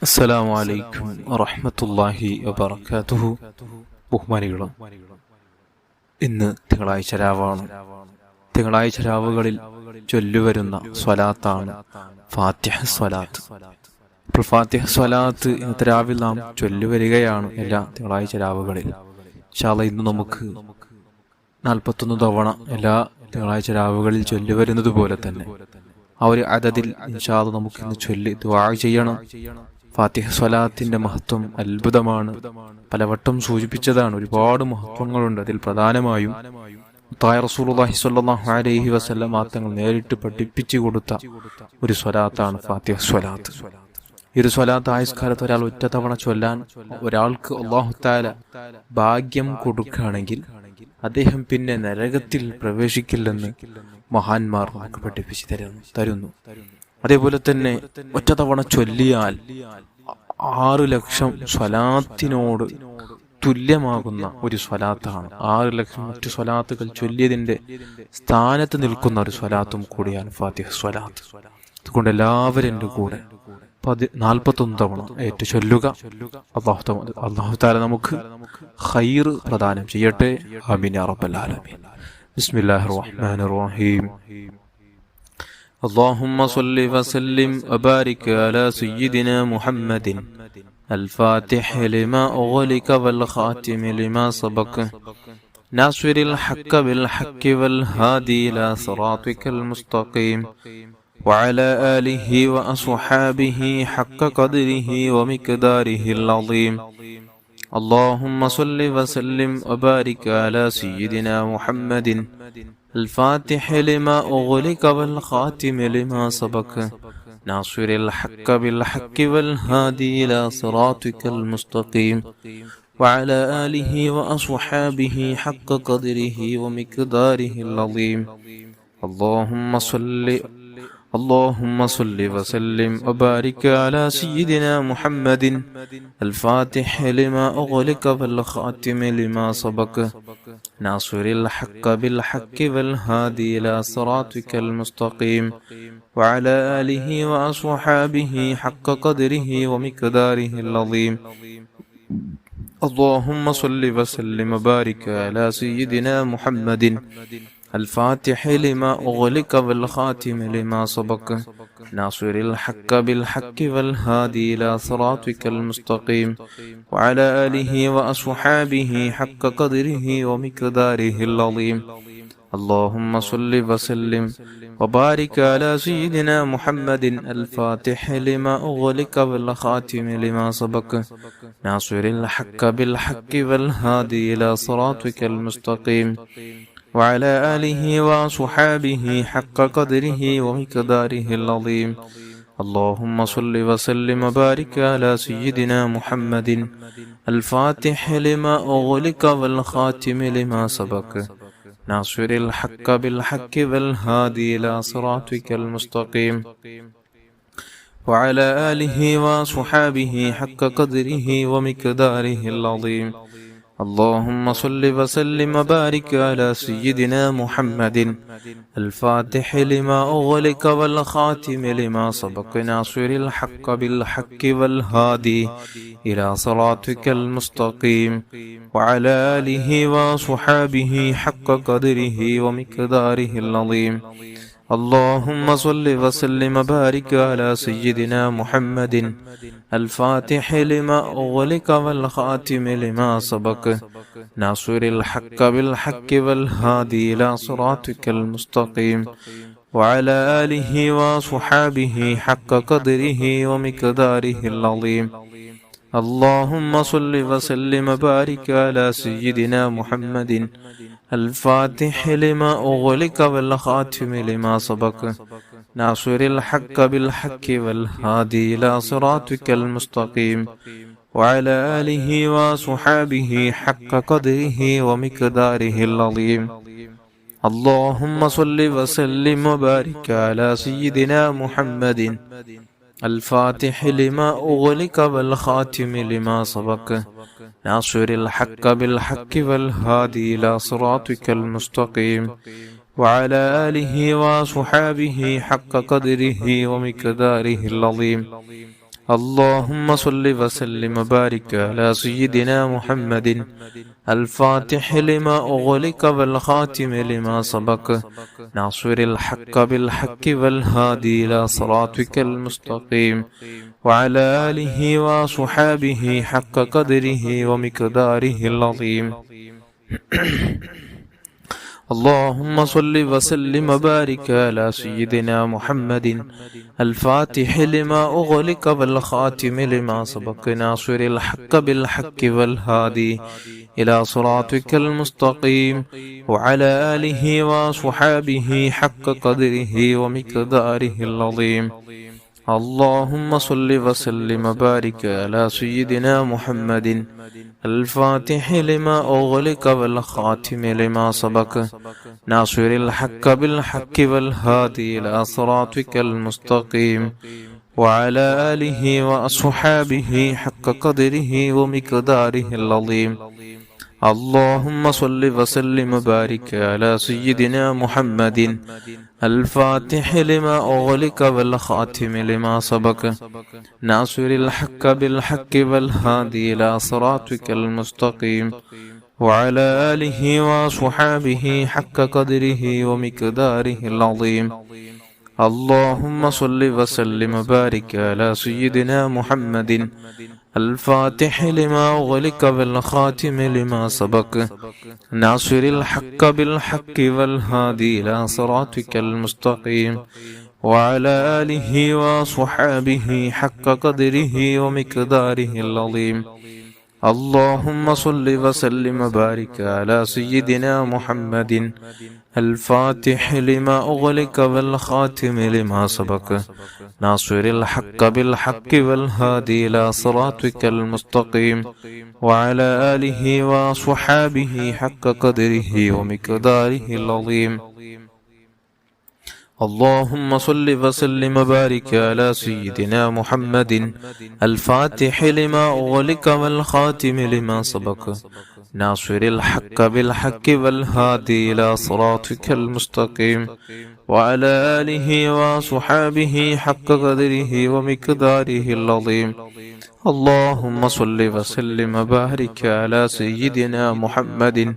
അസ്സലാമു അലൈക്കും വറഹ്മത്തുള്ളാഹി വബറകാതുഹു. ബഹുമാനികളും, ഇന്ന് തിങ്കളാഴ്ച രാവാണ്. തിങ്കളാഴ്ച രാവുകളിൽ ചൊല്ലുവരുന്ന സ്വലാത്താണ് ഫാത്തിഹ സ്വലാത്ത്. ഇപ്പോൾ ഫാത്തിഹ സ്വലാത്ത് ഇന്നത്തെ രാവിൽ നാം ചൊല്ലുവരികയാണ് എല്ലാ തിങ്കളാഴ്ച രാവുകളിൽ. ഇൻഷാ അല്ലാഹ് ഇന്ന് നമുക്ക് 41 തവണ എല്ലാ തിങ്കളാഴ്ച രാവുകളിൽ ചൊല്ലുവരുന്നത് പോലെ തന്നെ ആ ഒരു അദദിൽ ഇൻഷാ അല്ലാഹ് നമുക്ക് ഇന്ന് ചൊല്ലി ദുആ ചെയ്യണം. ഫാത്തിഹ സ്വലാത്തിന്റെ മഹത്വം അത്ഭുതമാണ്. പലവട്ടം സൂചിപ്പിച്ചതാണ്. ഒരുപാട് മഹത്വങ്ങളുണ്ട്. അതിൽ പ്രധാനമായും റസൂലുള്ളാഹി സ്വല്ലല്ലാഹു അലൈഹി വസല്ലം തങ്ങൾ നേരിട്ട് പഠിപ്പിച്ചു കൊടുത്ത ഒരു സ്വലാത്താണ് ഫാത്തിഹ സ്വലാത്ത്. ഈ ഒരു സ്വലാത്ത് ആയുസ്കാലത്ത് ഒരാൾ ഒറ്റ തവണ ചൊല്ലാൻ ഒരാൾക്ക് അല്ലാഹു തആല ഭാഗ്യം കൊടുക്കുകയാണെങ്കിൽ അദ്ദേഹം പിന്നെ നരകത്തിൽ പ്രവേശിക്കില്ലെന്ന് മഹാന്മാർ നമുക്ക് പഠിപ്പിച്ചു തരുന്നു. അതേപോലെ തന്നെ ഒറ്റ തവണ ചൊല്ലിയാൽ 6 ലക്ഷം സ്വലാത്തിനോട് തുല്യമാകുന്ന ഒരു സ്വലാത്താണ്. 6 ലക്ഷം മറ്റു സ്വലാത്തുകൾ ചൊല്ലിയതിന്റെ സ്ഥാനത്ത് നിൽക്കുന്ന ഒരു സ്വലാത്തും കൂടിയാണ് ഫാത്തിഹ സ്വലാത്ത്. അതുകൊണ്ട് എല്ലാവരും എൻ്റെ കൂടെ 41 തവണ ഏറ്റു ചൊല്ലുക. അല്ലാഹു തആല നമുക്ക് ഖൈർ പ്രദാനം ചെയ്യട്ടെ. ആമീൻ യാ റബ്ബൽ ആലമീൻ. ബിസ്മില്ലാഹിർ റഹ്മാനിർ റഹീം. اللهم صل وسلم وبارك على سيدنا محمد الفاتح لما أغلق والخاتم لما سبق ناصر الحق بالحق والهادي إلى صراطك المستقيم وعلى آله وأصحابه حق قدره ومقداره العظيم. اللهم صل وسلم وبارك على سيدنا محمد الفاتح لما أغلق والخاتم لما سبق ناصر الحق بالحق والهادي إلى صراطك المستقيم وعلى آله وأصحابه حق قدره ومقداره العظيم. اللهم صل وسلم وبارك على سيدنا محمد الفاتح لما أغلق والخاتم لما سبق ناصر الحق بالحق والهادي إلى صراطك المستقيم وعلى آله وأصحابه حق قدره ومقداره العظيم. اللهم صل وسلم وبارك على سيدنا محمد الفاتح لما أغلق والخاتم لما سبق ناصر الحق بالحق والهادي إلى صراطك المستقيم وعلى آله وأصحابه حق قدره ومقداره العظيم. اللهم صل وسلم وبارك على سيدنا محمد الفاتح لما أغلق والخاتم لما سبق ناصر الحق بالحق والهادي إلى صراطك المستقيم وعلى آله وصحابه حق قدره ومقداره العظيم. اللهم صل وسلم وبارك على سيدنا محمد الفاتح لما أغلق والخاتم لما سبق ناصر الحق بالحق والهادي إلى صراطك المستقيم وعلى آله وصحابه حق قدره ومقداره العظيم. اللهم صل وسلم وبارك على سيدنا محمد الفاتح لما أغلق والخاتم لما سبق ناصر الحق بالحق والهادي إلى صراطك المستقيم وعلى آله وصحابه حق قدره ومقداره العظيم. اللهم صل وسلم وبارك على سيدنا محمد الفاتح لما أغلق والخاتم لما سبق ناصر الحق بالحق والهادي إلى صراطك المستقيم وعلى آله وصحابه حق قدره ومقداره العظيم. اللهم صل وسلم وبارك على سيدنا محمد الفاتح لما أغلق والخاتم لما سبق ناصر الحق بالحق والهادي إلى صراطك المستقيم وعلى آله وصحابه حق قدره ومقداره العظيم. اللهم صل وسلم وبارك على سيدنا محمد الفاتح لما أغلق والخاتم لما سبق ناصر الحق بالحق والهادي إلى صراطك المستقيم وعلى آله وصحابه حق قدره ومقداره العظيم. اللهم صل وسلم وبارك على سيدنا محمد الفاتح لما أغلق والخاتم لما سبق ناصر الحق بالحق والهادي إلى صراطك المستقيم وعلى آله وصحابه حق قدره ومقداره العظيم. اللهم صل وسلم وبارك على سيدنا محمد الفاتح لما أغلق والخاتم لما سبق ناصر الحق بالحق والهادي إلى صراطك المستقيم وعلى آله وصحابه حق قدره ومقداره العظيم. اللهم صل وسلم وبارك على سيدنا محمد الفاتح لما أغلق والخاتم لما سبق ناصر الحق بالحق والهادي إلى صراطك المستقيم وعلى آله وأصحابه حق قدره ومقداره العظيم. اللهم صل وسلم وبارك على سيدنا محمد الفاتح لما أغلق والخاتم لما سبق ناصر الحق بالحق والهادي إلى صراطك المستقيم وعلى آله وصحابه حق قدره ومقداره العظيم. اللهم صل وسلم وبارك على سيدنا محمد الفاتح لما أغلق والخاتم لما سبق ناصر الحق بالحق والهادي إلى صراطك المستقيم وعلى آله وصحابه حق قدره ومقداره العظيم. اللهم صل وسلم وبارك على سيدنا محمد الفاتح لما أغلق والخاتم لما سبق ناصر الحق بالحق والهادي إلى صراطك المستقيم وعلى آله وصحابه حق قدره ومقداره العظيم. اللهم صل وسلم وبارك على سيدنا محمد الفاتح لما أغلق والخاتم لما سبق ناصر الحق بالحق والهادي إلى صراطك المستقيم وعلى آله وصحابه حق قدره ومقداره العظيم. اللهم صل وسلم وبارك على سيدنا محمد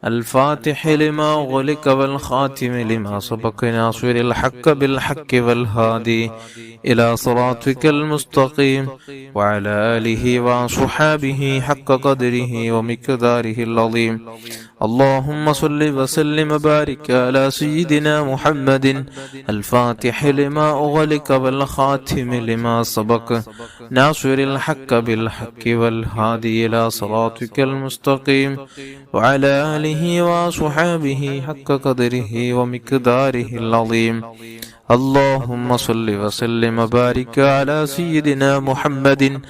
الفاتح لما أغلق والخاتم لما سبق ناصر الحق بالحق والهادي إلى صراطك المستقيم وعلى آله وصحابه حق قدره ومقداره العظيم. اللهم صل وسلم وبارك على سيدنا محمد الفاتح لما أغلق والخاتم لما سبق ناصر الحق بالحق والهادي إلى صراطك المستقيم وعلى آله وصحابه حق قدره ومقداره العظيم. اللهم صل وسلم وبارك على سيدنا محمد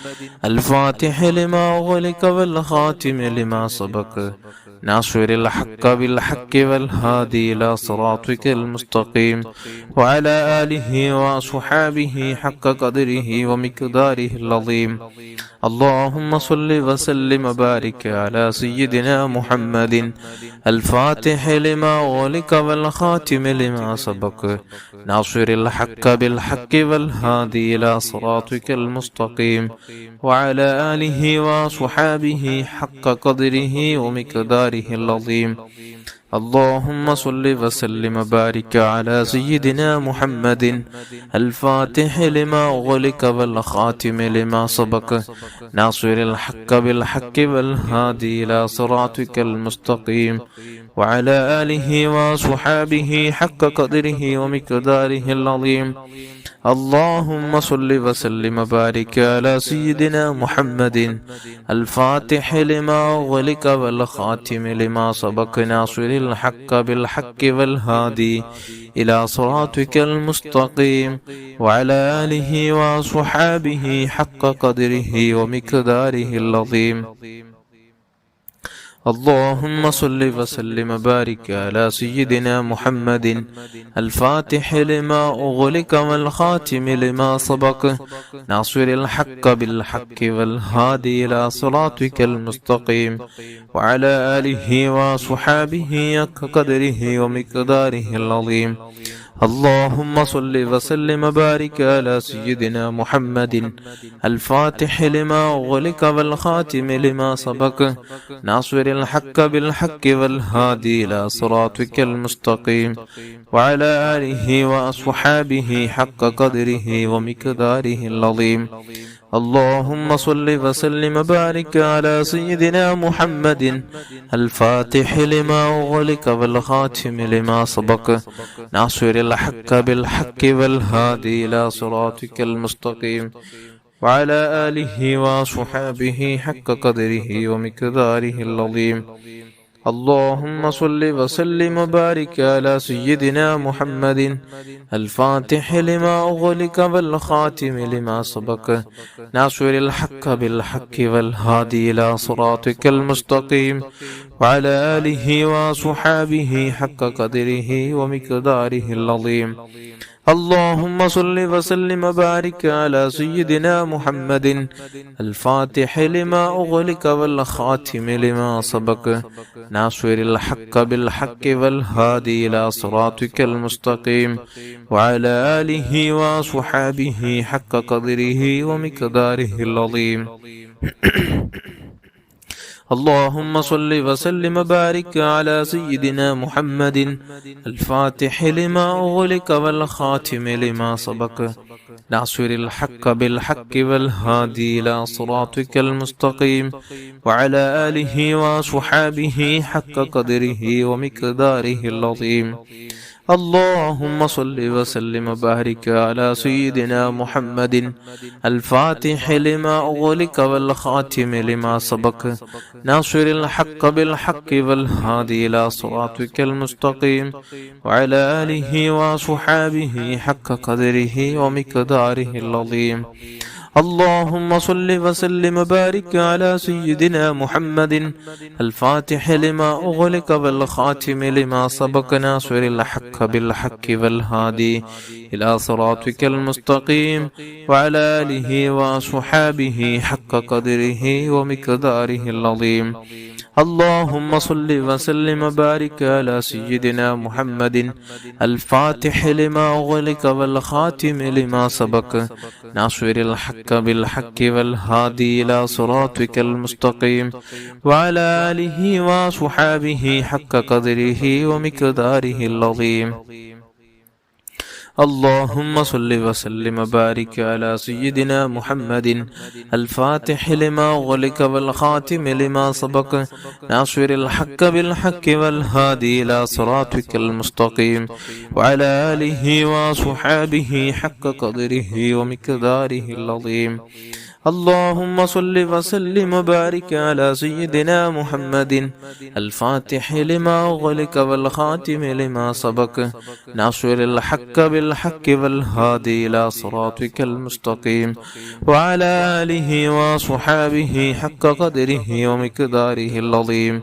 الفاتح لما أغلق والخاتم لما سبق ناصر الحق بالحق والهادي إلى صراطك المستقيم وعلى آله وصحابه حق قدره ومقداره العظيم. اللهم صل وسلم وبارك على سيدنا محمد الفاتح لما أغلق والخاتم لما سبق ناصر الحق بالحق والهادي إلى صراطك المستقيم وعلى آله وصحابه حق قدره ومقداره العظيم. اللهم صل وسلم وبارك على سيدنا محمد الفاتح لما أغلق والخاتم لما سبق ناصر الحق بالحق والهادي إلى صراطك المستقيم وعلى آله وصحابه حق قدره ومقداره العظيم. اللهم صل وسلم وبارك على سيدنا محمد الفاتح لما أغلق والخاتم لما سبق ناصر الحق بالحق والهادي إلى صراطك المستقيم وعلى آله وصحابه حق قدره ومقداره العظيم. اللهم صل وسلم وبارك على سيدنا محمد الفاتح لما أغلق والخاتم لما سبق ناصر الحق بالحق والهادي إلى صراطك المستقيم وعلى آله وصحابه حق قدره ومقداره العظيم. اللهم صل وسلم وبارك على سيدنا محمد الفاتح لما أغلق والخاتم لما سبق ناصر الحق بالحق والهادي إلى صراطك المستقيم وعلى آله وأصحابه حق قدره ومقداره العظيم. اللهم صل وسلم وبارك على سيدنا محمد الفاتح لما أغلق والخاتم لما سبق ناصر الحق بالحق والهادي إلى صراطك المستقيم وعلى آله وصحابه حق قدره ومقداره العظيم. اللهم صل وسلم وبارك على سيدنا محمد الفاتح لما أغلق والخاتم لما سبق ناصر الحق بالحق والهادي إلى صراطك المستقيم وعلى آله وصحابه حق قدره ومقداره العظيم. اللهم صل وسلم وبارك على سيدنا محمد الفاتح لما أغلق والخاتم لما سبق ناصر الحق بالحق والهادي إلى صراطك المستقيم وعلى آله وصحابه حق قدره ومقداره العظيم. اللهم صل وسلم وبارك على سيدنا محمد الفاتح لما أغلق والخاتم لما سبق ناصر الحق بالحق والهادي إلى صراطك المستقيم وعلى آله وصحابه حق قدره ومقداره العظيم. اللهم صل وسلم وبارك على سيدنا محمد الفاتح لما أغلق والخاتم لما سبق ناصر الحق بالحق والهادي إلى صراطك المستقيم وعلى آله وصحابه حق قدره ومقداره العظيم. اللهم صل وسلم وبارك على سيدنا محمد الفاتح لما أغلق والخاتم لما سبق ناصر الحق بالحق والهادي إلى صراطك المستقيم وعلى آله وصحابه حق قدره ومقداره العظيم. اللهم صل وسلم وبارك على سيدنا محمد الفاتح لما أغلق والخاتم لما سبق ناصر الحق بالحق والهادي إلى صراطك المستقيم وعلى آله وصحابه حق قدره ومقداره العظيم. اللهم صل وسلم وبارك على سيدنا محمد الفاتح لما أغلق والخاتم لما سبق ناصر الحق بالحق والهادي إلى صراطك المستقيم وعلى آله وصحابه حق قدره ومقداره العظيم. اللهم صل وسلم وبارك على سيدنا محمد الفاتح لما أغلق والخاتم لما سبق ناصر الحق بالحق والهادي إلى صراطك المستقيم وعلى آله وصحابه حق قدره ومقداره العظيم.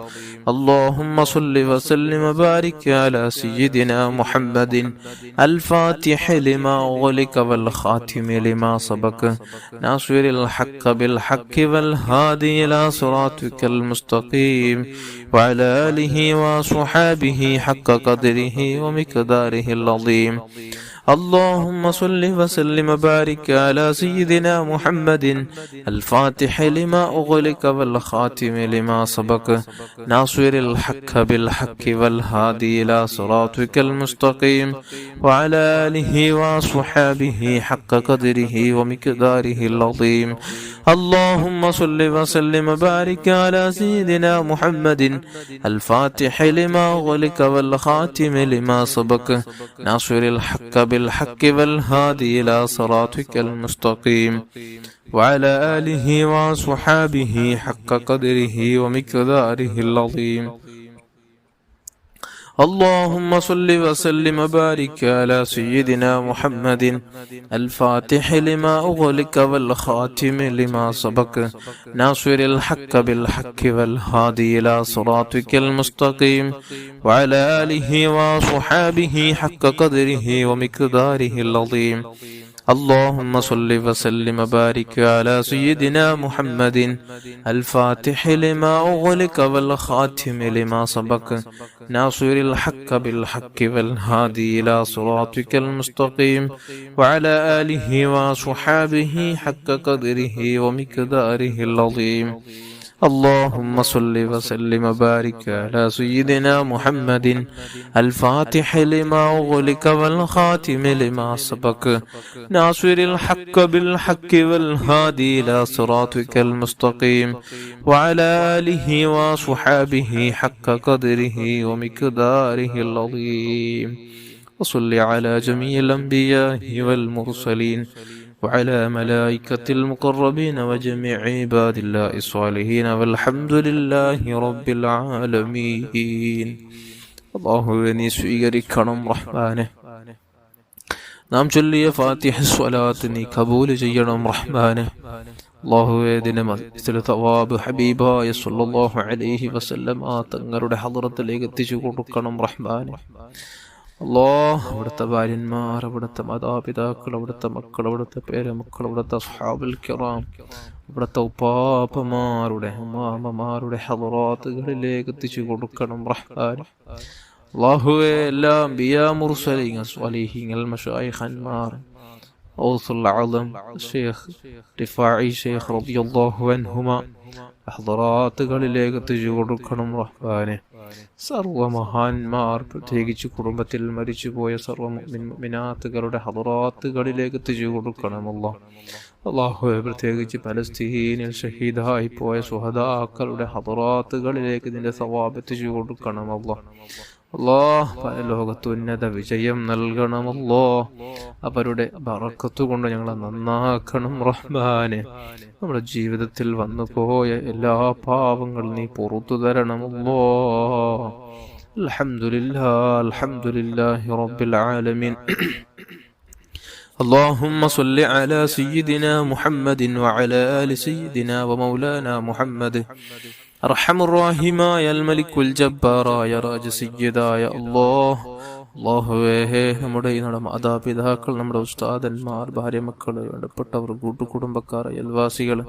اللهم صل وسلم وبارك على سيدنا محمد الفاتح لما أغلق والخاتم لما سبق ناصر الحق بالحق والهادي إلى صراطك المستقيم وعلى آله وصحابه حق قدره ومقداره العظيم. اللهم صل وسلم وبارك على سيدنا محمد الفاتح لما أغلق والخاتم لما سبق ناصر الحق بالحق والهادي إلى صراطك المستقيم وعلى آله وصحابه حق قدره ومقداره العظيم. اللهم صل وسلم وبارك على سيدنا محمد الفاتح لما أغلق والخاتم لما سبق ناصر الحق بالحق والهادي إلى صراطك المستقيم وعلى آله وصحابه حق قدره ومقداره العظيم. اللهم صل وسلم وبارك على سيدنا محمد الفاتح لما أغلق والخاتم لما سبق ناصر الحق بالحق والهادي إلى صراطك المستقيم وعلى آله وصحابه حق قدره ومقداره العظيم. اللهم صل وسلم وبارك على سيدنا محمد الفاتح لما أغلق والخاتم لما سبق ناصر الحق بالحق والهادي إلى صراطك المستقيم وعلى آله وصحابه حق قدره ومقداره العظيم. اللهم صل وسلم وبارك على سيدنا محمد الفاتح لما أغلق والخاتم لما سبق ناصر الحق بالحق والهادي إلى صراطك المستقيم وعلى آله وصحابه حق قدره ومقداره العظيم. وصل على جميع الأنبياء والمرسلين وعلى ملائكة المقربين وجميع عباد الله الصالحين والحمد لله رب العالمين. അല്ലാഹുവേ നീ സ്വീകരിക്കണം റഹ്മാനെ. നാം ചൊല്ലിയ ഫാത്തിഹ സ്വലാത്ത് നീ കബൂൽ ചെയ്യണം റഹ്മാനെ. അല്ലാഹുവേ ദിനമസ്തിലെ തവാബ് ഹബീബായ സ്വല്ലല്ലാഹു അലൈഹി വസല്ലം തങ്ങളുടെ ഹദ്റത്തിലേക്ക് എത്തിച്ചു കൊടുക്കണം റഹ്മാനെ. അല്ലാഹ് അവിടുത്തെ ഭാര്യന്മാർ, അവിടുത്തെ മാതാപിതാക്കൾ, അവിടുത്തെ മക്കൾ, അവിടുത്തെ പേരമക്കൾ, അവിടുത്തെ അസ്ഹാബുൽ കിറാം, അവിടുത്തെ ഉപ്പാപ്പമാരുടെ ഉമ്മാമ്മമാരുടെ ഹദ്റാത്തുകളിലേക്ക് എത്തിച്ചു കൊടുക്കണം റഹ്മാൻ. അല്ലാഹുവേ എല്ലാ അംബിയാ മുർസലീൻ സ്വാലിഹീങ്ങൾ മശായിഖന്മാർ ഔസുൽ അഅ്ലം ശൈഖ് റിഫാഇ ശൈഖ് റളിയല്ലാഹു അൻഹുമ ഹദ്റാത്തുകളിലേക്ക് എത്തിച്ചു കൊടുക്കണം റഹ്മാനെ. സർവ മഹാന്മാർ, പ്രത്യേകിച്ച് കുടുംബത്തിൽ മരിച്ചുപോയ സർവ മുഅ്മിനാത്തുകളുടെ ഹദ്റാത്തുകളിലേക്ക് എത്തിച്ചു കൊടുക്കണമല്ലോ. അല്ലാഹുവേ പ്രത്യേകിച്ച് പലസ്തീനിൽ ഷഹീദായി പോയ ശുഹദാക്കളുടെ ഹദ്റാത്തുകളിലേക്ക് നിന്റെ സവാബ് എത്തിച്ചു കൊടുക്കണമല്ലോ. അല്ലാഹ് പരലോകത്ത് ഉന്നത വിജയം നൽകണമല്ലോ. അവരുടെ ബറക്കത്ത് കൊണ്ട് ഞങ്ങളെ നന്നാക്കണം റഹ്മാനെ. നമ്മുടെ ജീവിതത്തിൽ വന്നു പോയ എല്ലാ പാവങ്ങളും നീ പുറത്തു തരണമല്ലോ. അൽഹംദുലില്ലാഹ് അൽഹംദുലില്ലാഹി റബ്ബിൽ ആലമീൻ. اللهم صل على سيدنا محمد وعلى آل سيدنا ومولانا محمد أرحم الراحمين الملك الجبار يا راج سيدا يا الله. അല്ലാഹുവേ നമ്മുടെ ഈ മാതാപിതാക്കൾ, നമ്മുടെ ഉസ്താദന്മാർ, ഭാര്യ മക്കൾ, വേണ്ടപ്പെട്ടവർ, കൂട്ടുകുടുംബക്കാർ, അയൽവാസികൾ,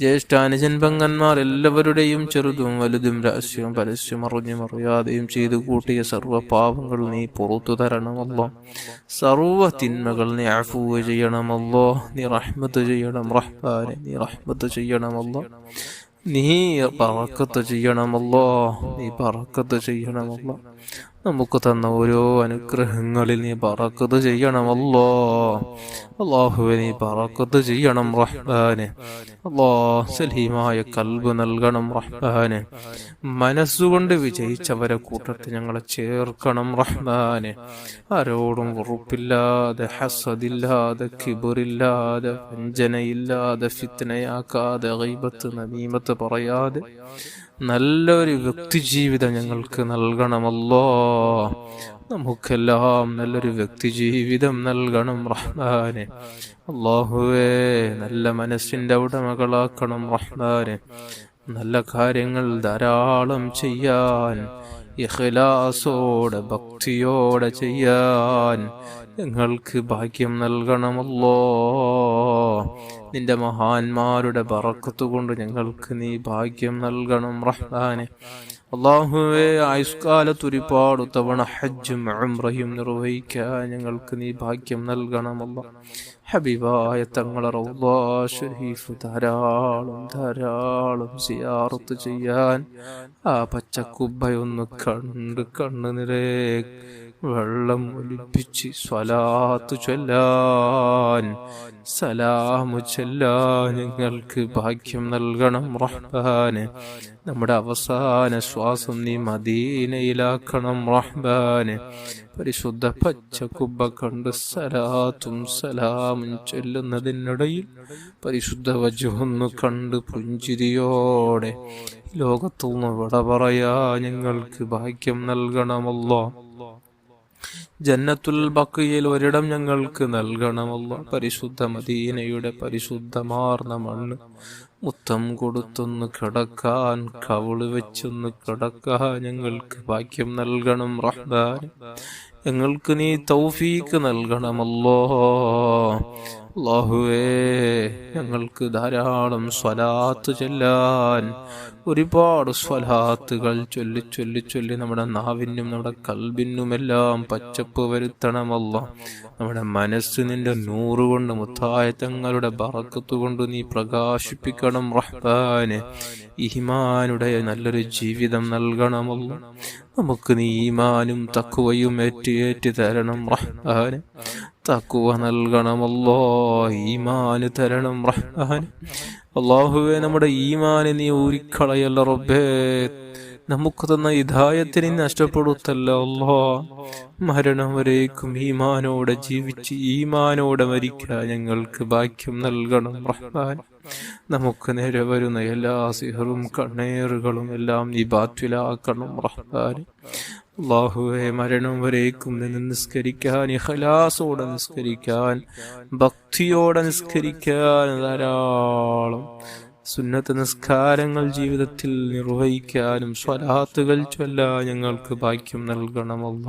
ജ്യേഷ്ഠാനുജൻ പെങ്ങന്മാർ എല്ലാവരുടെയും ചെറുതും വലുതും രഹസ്യവും പരസ്യം അറിഞ്ഞും അറിയാതെയും ചെയ്തു കൂട്ടിയ സർവ്വ പാപങ്ങൾ നീ പുറത്തു തരണമല്ലോ. സർവ്വ തിന്മകൾ നീ അഫൂ ചെയ്യണമല്ലോ. നീ റഹ്മത്ത് ചെയ്യണം റഹ്മാനെ. നീ റഹ്മത്ത് ചെയ്യണമല്ലോ. നീ ബറക്കത്ത് ചെയ്യണമല്ലോ. നീ ബറക്കത്ത് ചെയ്യണമല്ലോ. നമുക്ക് തന്ന ഓരോ അനുഗ്രഹങ്ങളിൽ നീ ബറക്കത്ത് ചെയ്യണമല്ലോ. അല്ലാഹുവേ നീ ബറക്കത്ത് ചെയ്യണം റഹ്മാനെ. അല്ലാഹ് സലീമായ കൽബ് നൽകണം റഹ്മാനെ. മനസ്സുകൊണ്ട് വിജയിച്ചവരെ കൂട്ടത്തിൽ ഞങ്ങളെ ചേർക്കണം റഹ്മാനെ. ആരോടും വെറുപ്പില്ലാതെ, ഹസദില്ലാതെ, കിബറില്ലാതെ, വഞ്ചനയില്ലാതെ, ഫിത്നയാക്കാതെ, ഗീബത്ത് നമീമത്ത് പറയാതെ നല്ലൊരു വ്യക്തി ജീവിതം ഞങ്ങൾക്ക് നൽകണമല്ലോ. നമുക്കെല്ലാം നല്ലൊരു വ്യക്തി ജീവിതം നൽകണം റഹ്മാനെ. അല്ലാഹുവേ നല്ല മനസ്സിന്റെ ഉടമകളാക്കണം റഹ്മാനെ. നല്ല കാര്യങ്ങൾ ധാരാളം ചെയ്യാൻ, ഇഖ്ലാസോടെ ഭക്തിയോടെ ചെയ്യാൻ ഞങ്ങൾക്ക് ഭാഗ്യം നൽകണമല്ലോ. നിന്റെ മഹാന്മാരുടെ ബറക്കത്ത് കൊണ്ട് ഞങ്ങൾക്ക് നീ ഭാഗ്യം നൽകണം റഹ്മാനെ. അല്ലാഹുവേ ആയുഷ്കാലത്ത് ഒരുപാട് തവണ ഹജ്ജും ഉംറയും നിർവഹിക്കാൻ ഞങ്ങൾക്ക് നീ ഭാഗ്യം നൽകണമല്ലോ. ഹബീബായ തങ്ങളെ റൗള ശരീഫ് ധാരാളം ധാരാളം സിയാറത്ത് ചെയ്യാൻ, ആ പച്ചക്കുബ്ബയൊന്ന് കണ്ട് കണ്ണ് നിറയെ വെള്ളം ഒലിപ്പിച്ച് സ്വലാത്ത് ചൊല്ലാൻ, സലാമു ചൊല്ലാൻ ഞങ്ങൾക്ക് ഭാഗ്യം നൽകണം റഹ്മാനെ. നമ്മുടെ അവസാന ശ്വാസം നീ മദീനയിലാക്കണം റഹ്മാനെ. പരിശുദ്ധ പച്ചക്കുബ്ബ കണ്ട് സലാത്തും സലാമും ചൊല്ലുന്നതിനിടയിൽ പരിശുദ്ധ വജ്ഹൊന്നു കണ്ട് പുഞ്ചിരിയോടെ ലോകത്തുനിന്ന് വിട പറയാ ഞങ്ങൾക്ക് ഭാഗ്യം നൽകണമല്ലോ. ജന്നത്തുൽ ബഖിയിൽ ഒരിടം ഞങ്ങൾക്ക് നൽകണമല്ലോ. പരിശുദ്ധ മദീനയുടെ പരിശുദ്ധമാർന്ന മണ്ണ് മുത്തം കൊടുത്തൊന്ന് കിടക്കാൻ, കവിള് വെച്ചൊന്ന് കിടക്കാൻ ഞങ്ങൾക്ക് ഭാഗ്യം നൽകണം റഹ്മാൻ. ഞങ്ങൾക്ക് നീ തൗഫീക്ക് നൽകണമല്ലോ. അല്ലാഹുവേ ഞങ്ങൾക്ക് ധാരാളം സ്വലാത്ത് ചൊല്ലാൻ ഒരുപാട് സ്വലാത്തുകൾ ചൊല്ലി ചൊല്ലി ചൊല്ലി നമ്മുടെ നാവിനും നമ്മുടെ കൽബിനുമെല്ലാം പച്ചപ്പ് വരുത്തണമല്ല. നമ്മുടെ മനസ്സ് നിന്റെ നൂറ് കൊണ്ട് മുത്തായ തങ്ങളുടെ ബറക്കത്ത് കൊണ്ട് നീ പ്രകാശിപ്പിക്കണം റഹ്മാനെ. ഈമാനുടെ നല്ലൊരു ജീവിതം നൽകണമല്ല. നമുക്ക് നീ ഈമാനും തഖ്വയും ഏറ്റി തരണം റഹ്മാനെ. തഖ്വ നൽകണമല്ലോ, ഈമാന് തരണം റഹ്മാനെ. അല്ലാഹുവേ നമ്മുടെ ഈമാനെ നീ ഊരിക്കളയല്ല റബ്ബേ. നമുക്ക് തന്ന ഹിദായത്തിനെ നഷ്ടപ്പെടുത്തല്ല അല്ലാ. മരണം വരേക്കും ഈമാനോടെ ജീവിച്ച് ഈമാനോടെ മരിക്കാൻ ഞങ്ങൾക്ക് ഭാഗ്യം നൽകണം റഹ്മാൻ. നമുക്ക് നേരെ വരുന്ന എല്ലാ സിഹറും കണ്ണേറുകളും എല്ലാം നീ ബാത്വിലാക്കണം റഹ്മാൻ. അല്ലാഹുവേ മരണം വരേക്കും നിന്ന് നിസ്കരിക്കാൻ, ഇഖ്ലാസോടെ നിസ്കരിക്കാൻ, ഭക്തിയോടെ നിസ്കരിക്കാൻ, ധാരാളം സുന്നത്ത് നിസ്കാരങ്ങൾ ജീവിതത്തിൽ നിർവഹിക്കാനും സ്വലാത്തുകൾ ചൊല്ലാൻ ഞങ്ങൾക്ക് ഭാഗ്യം നൽകണമല്ല.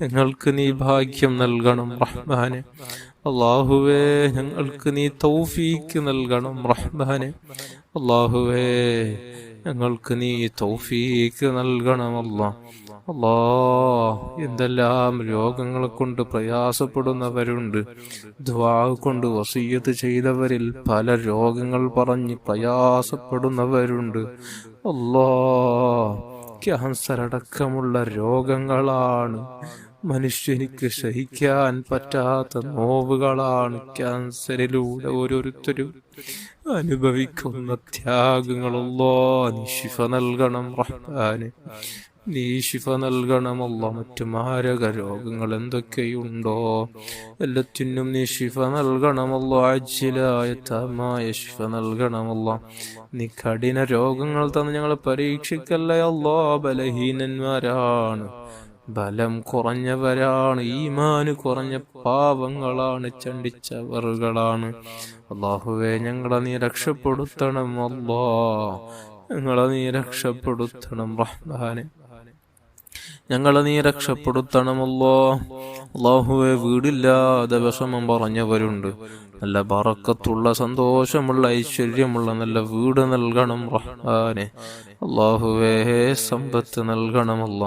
ഞങ്ങൾക്ക് നീ ഭാഗ്യം നൽകണം റഹ്മാനെ. അല്ലാഹുവേ ഞങ്ങൾക്ക് നീ തൗഫീക്ക് നൽകണം റഹ്മാനെ. അല്ലാഹുവേ ഞങ്ങൾക്ക് നീ തൗഫീക്ക് നൽകണമല്ല. അല്ലാ, എന്തെല്ലാം രോഗങ്ങളെ കൊണ്ട് പ്രയാസപ്പെടുന്നവരുണ്ട്. ദുആ കൊണ്ട് വസിയ്യത്ത് ചെയ്തവരിൽ പല രോഗങ്ങൾ പറഞ്ഞ് പ്രയാസപ്പെടുന്നവരുണ്ട്. അല്ലാ, ക്യാൻസർ അടക്കമുള്ള രോഗങ്ങളാണ്. മനുഷ്യനിക്ക് സഹിക്കാൻ പറ്റാത്ത നോവുകളാണ് ക്യാൻസറിലൂടെ ഓരോരുത്തരും അനുഭവിക്കുന്ന ത്യാഗങ്ങളല്ലോ. നീ ശിഫ നൽകണം റഹ്മാനെ. നീ ശിഫ നൽകണമല്ല. മറ്റു മാരക രോഗങ്ങൾ എന്തൊക്കെയുണ്ടോ എല്ലാത്തിനും നീ ശിഫ നൽകണമല്ലോ. അജ്ജിലായ തമായ ശിഫ നൽകണമല്ല. നീ കഠിന രോഗങ്ങൾ തന്ന് ഞങ്ങളെ പരീക്ഷിക്കല്ലേ അല്ലാ. ബലഹീനന്മാരാണ്, ബലം കുറഞ്ഞവരാണ്, ഈമാന് കുറഞ്ഞ പാവങ്ങളാണ്, ചണ്ടിച്ചവറുകളാണ്. അല്ലാഹുവേ ഞങ്ങളെ നീ രക്ഷപ്പെടുത്തണം അല്ലാ. ഞങ്ങളെ നീ രക്ഷപ്പെടുത്തണം റഹ്മാനെ. ഞങ്ങളെ നീ രക്ഷപ്പെടുത്തണമല്ലോ. അല്ലാഹുവേ വീടില്ലാതെ വിഷമം പറഞ്ഞവരുണ്ട്. നല്ല ബറക്കത്തുള്ള സന്തോഷമുള്ള ഐശ്വര്യമുള്ള നല്ല വീട് നൽകണം റഹ്മാനെ. അല്ലാഹുവേ സമ്പത്ത് നൽകണമല്ല.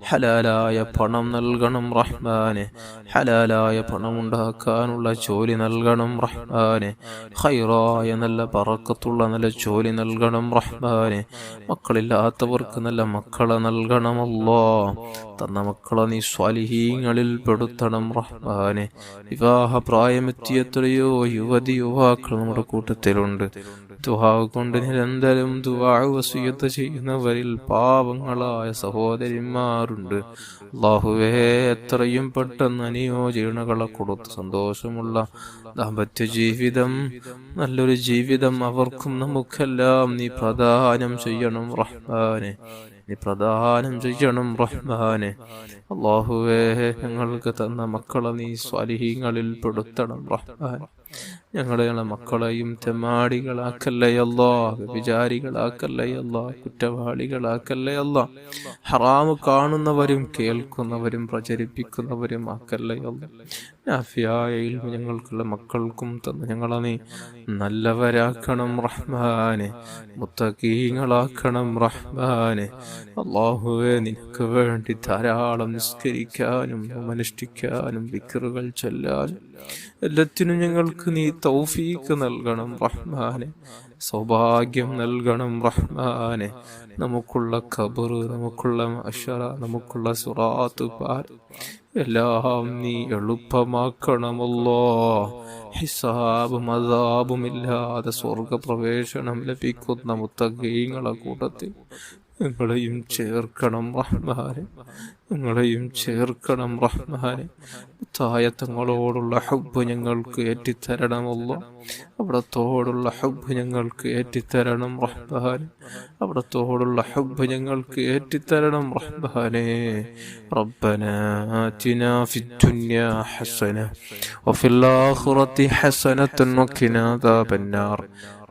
ഹലാലായ പണം നൽകണം റഹ്മാനെ. ഹലാലായ പണമുണ്ടാക്കാനുള്ള ജോലി നൽകണം റഹ്മാനെ. ഖൈറായ നല്ല ബറക്കത്തുള്ള നല്ല ജോലി നൽകണം റഹ്മാനെ. മക്കളില്ലാത്തവർക്ക് നല്ല മക്കളെ നൽകണമല്ലോ. തന്ന മക്കളെ നീ സ്വാലിഹീങ്ങളിൽ പെടുത്തണം റഹ്മാനെ. വിവാഹ പ്രായമെത്തിയ എത്രയോ യുവതി യുവാക്കൾ നമ്മുടെ കൂട്ടത്തിലുണ്ട്. ദുആ കൊണ്ട് നിരന്തരം ദുആ വസിയ്യത്ത് ചെയ്യുന്നവരിൽ പാവങ്ങളായ സഹോദരിമാരുണ്ട്. അല്ലാഹുവേ എത്രയും പെട്ടെന്ന് അനുയോജനകളെ കൊടുത്ത് സന്തോഷമുള്ള ദാമ്പത്യ ജീവിതം, നല്ലൊരു ജീവിതം അവർക്കും നമുക്കെല്ലാം നീ പ്രദാനം ചെയ്യണം റഹ്മാനെ. നീ പ്രദാനം ചെയ്യണം റഹ്മാനെ. അല്ലാഹുവേ ഞങ്ങൾക്ക് തന്ന മക്കളെ നീ സ്വാലിഹീങ്ങളിൽ പെടുത്തണം റഹ്മാനെ. ഞങ്ങളെ മക്കളെയും തെമ്മാടികളാക്കല്ലയല്ലാ, വ്യഭിചാരികളാക്കല്ലയല്ലാ, കുറ്റവാളികളാക്കല്ലയല്ലാ, ഹറാമ് കാണുന്നവരും കേൾക്കുന്നവരും പ്രചരിപ്പിക്കുന്നവരും ആക്കല്ലയല്ലാ. നാഫിയായ ഇൽമ് ഞങ്ങൾക്കുള്ള മക്കൾക്കും തന്ന് ഞങ്ങളെ നീ നല്ലവരാക്കണം റഹ്മാനെ. മുത്തഖീങ്ങളാക്കണം റഹ്മാനെ. അല്ലാഹുവേ നിനക്ക് വേണ്ടി ധാരാളം നിസ്കരിക്കാനും അനുഷ്ഠിക്കാനും ദിക്റുകൾ ചൊല്ലാനും എല്ലാത്തിനും ഞങ്ങൾക്ക് നീ തൗഫീക്ക് നൽകണം റഹ്മാനെ. സൗഭാഗ്യം നൽകണം റഹ്മാനെ. നമുക്കുള്ള ഖബർ, നമുക്കുള്ള മഹ്ശറ, നമുക്കുള്ള സിറാത്ത് പാർ എല്ലാം നീ എളുപ്പമാക്കണമല്ലോ. ഹിസാബും അദാബുമില്ലാതെ സ്വർഗപ്രവേശനം ലഭിക്കുന്ന മുത്തഖീങ്ങളെ കൂട്ടത്തിൽ ഞങ്ങളെയും ചേർക്കണം റഹ്മാനെ. ഞങ്ങളെയും ചേർക്കണം റഹ്മാനെ. തങ്ങളോടുള്ള ഹബ്ബ് ഞങ്ങൾക്ക് ഏറ്റിത്തരണമല്ലോ. അവിടത്തോടുള്ള ഹബ്ബ് ഞങ്ങൾക്ക് ഏറ്റിത്തരണം റഹ്മാനെ. അവിടത്തോടുള്ള ഹബ്ബ് ഞങ്ങൾക്ക് ഏറ്റിത്തരണം റഹ്മാനെ. റബ്ബനാ ആതിനാ ഫിദ്ദുനിയാ ഹസന വഫിൽ ആഖിറതി ഹസനതൻ വഖിനാ അദാബന്നാർ.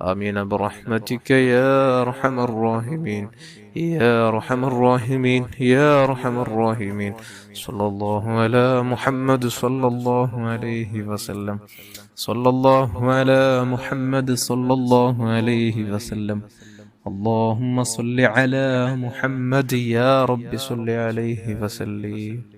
آمين برحمتك يا أرحم الراحمين يا أرحم الراحمين يا أرحم الراحمين. صلى الله على محمد صلى الله عليه وسلم. صلى الله على محمد صلى الله عليه وسلم. اللهم صل على محمد يا رب صل عليه وسلم.